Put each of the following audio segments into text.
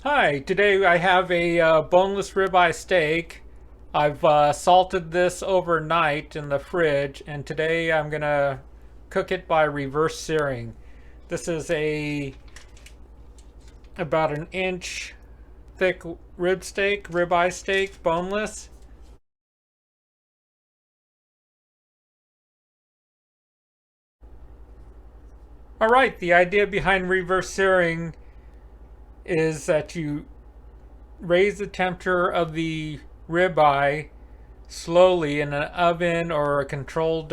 Hi, today I have a boneless ribeye steak. I've salted this overnight in the fridge, and today I'm gonna cook it by reverse searing. This is a about an inch thick ribeye steak, boneless. All right, the idea behind reverse searing is that you raise the temperature of the ribeye slowly in an oven or a controlled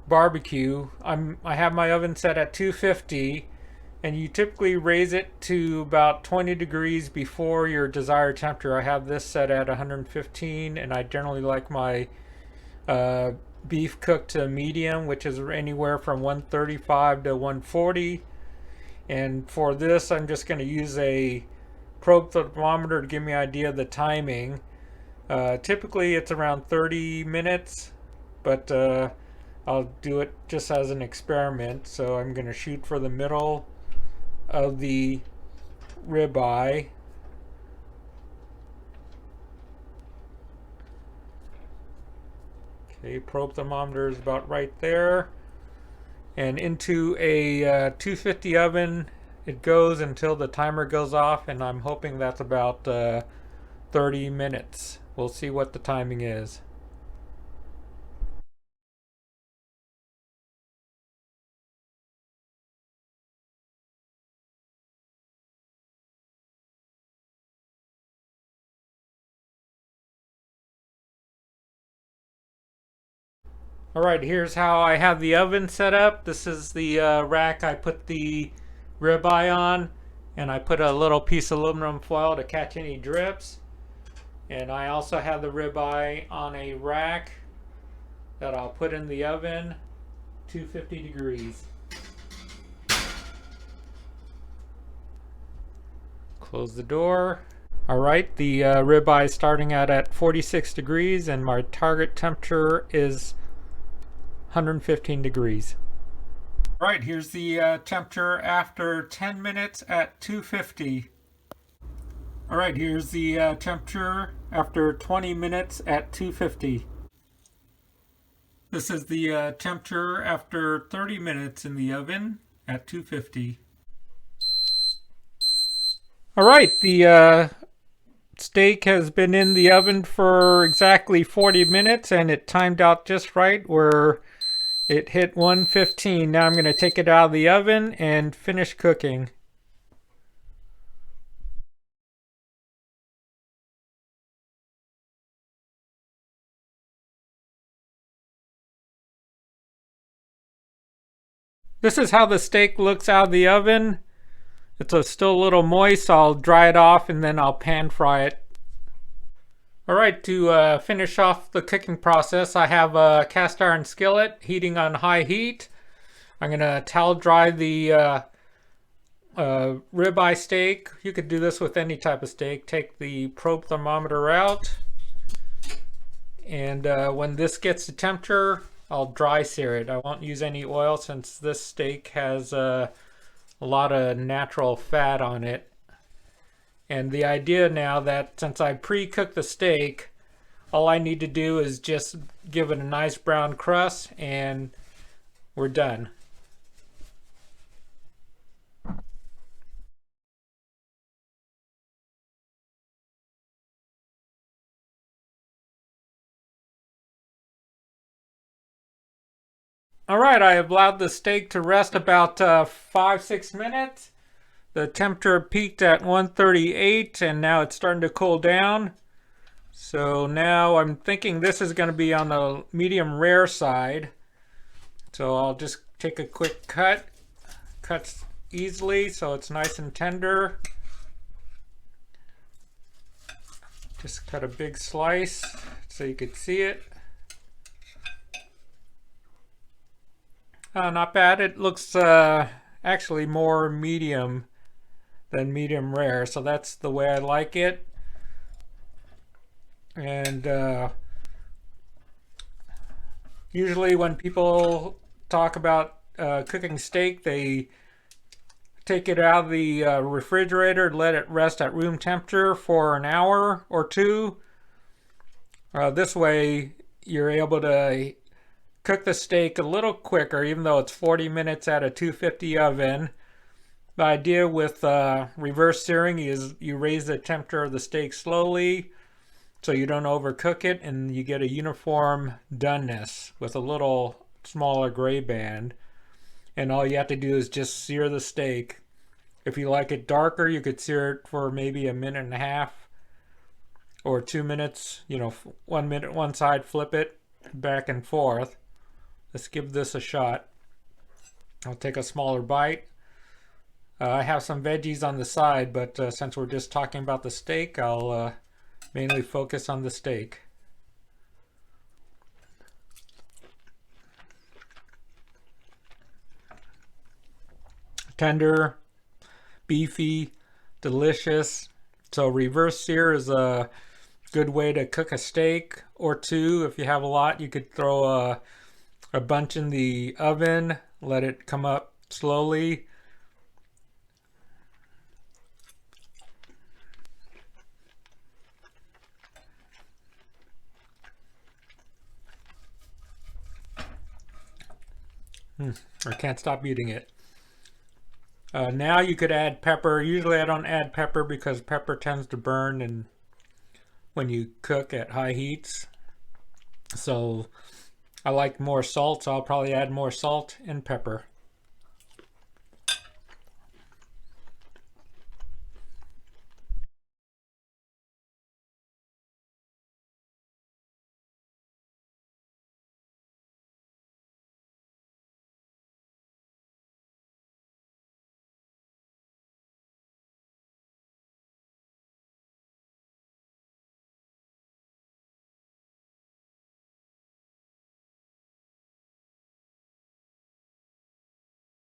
barbecue. I have my oven set at 250, and you typically raise it to about 20 degrees before your desired temperature. I have this set at 115, and I generally like my uh, beef cooked to medium, which is anywhere from 135 to 140. And for this, I'm just going to use a probe thermometer to give me an idea of the timing. Typically, it's around 30 minutes, but I'll do it just as an experiment. So I'm going to shoot for the middle of the ribeye. Okay, probe thermometer is about right there. And into a 250 oven it goes until the timer goes off, and I'm hoping that's about 30 minutes. We'll see what the timing is. Alright, here's how I have the oven set up. This is the rack I put the ribeye on, and I put a little piece of aluminum foil to catch any drips. And I also have the ribeye on a rack that I'll put in the oven, 250 degrees. Close the door. Alright, the ribeye is starting out at 46 degrees, and my target temperature is 115 degrees. All right, here's the temperature after 10 minutes at 250. All right, here's the temperature after 20 minutes at 250. This is the temperature after 30 minutes in the oven at 250. All right, the steak has been in the oven for exactly 40 minutes, and it timed out just right where it hit 115. Now I'm going to take it out of the oven and finish cooking. This is how the steak looks out of the oven. It's still a little moist. I'll dry it off and then I'll pan fry it. Alright, to finish off the cooking process, I have a cast iron skillet heating on high heat. I'm going to towel dry the ribeye steak. You could do this with any type of steak. Take the probe thermometer out, and when this gets to temperature, I'll dry sear it. I won't use any oil since this steak has a lot of natural fat on it. And the idea now that since I pre-cooked the steak, all I need to do is just give it a nice brown crust and we're done. All right, I have allowed the steak to rest about 5-6 minutes. The temperature peaked at 138, and now it's starting to cool down. So now I'm thinking this is going to be on the medium rare side. So I'll just take a quick cut. Cuts easily so it's nice and tender. Just cut a big slice so you could see it. Not bad. It looks actually more medium than medium rare, so that's the way I like it. And usually when people talk about cooking steak, they take it out of the refrigerator, let it rest at room temperature for an hour or two. This way you're able to cook the steak a little quicker, even though it's 40 minutes at a 250 oven. The idea with reverse searing is you raise the temperature of the steak slowly so you don't overcook it, and you get a uniform doneness with a little smaller gray band. And all you have to do is just sear the steak. If you like it darker, you could sear it for maybe a minute and a half or 2 minutes. 1 minute one side, flip it back and forth. Let's give this a shot. I'll take a smaller bite. I have some veggies on the side, but since we're just talking about the steak, I'll mainly focus on the steak. Tender, beefy, delicious. So reverse sear is a good way to cook a steak or two. If you have a lot, you could throw a bunch in the oven, let it come up slowly. I can't stop eating it. Now you could add pepper. Usually I don't add pepper because pepper tends to burn and when you cook at high heats. So I like more salt, so I'll probably add more salt and pepper.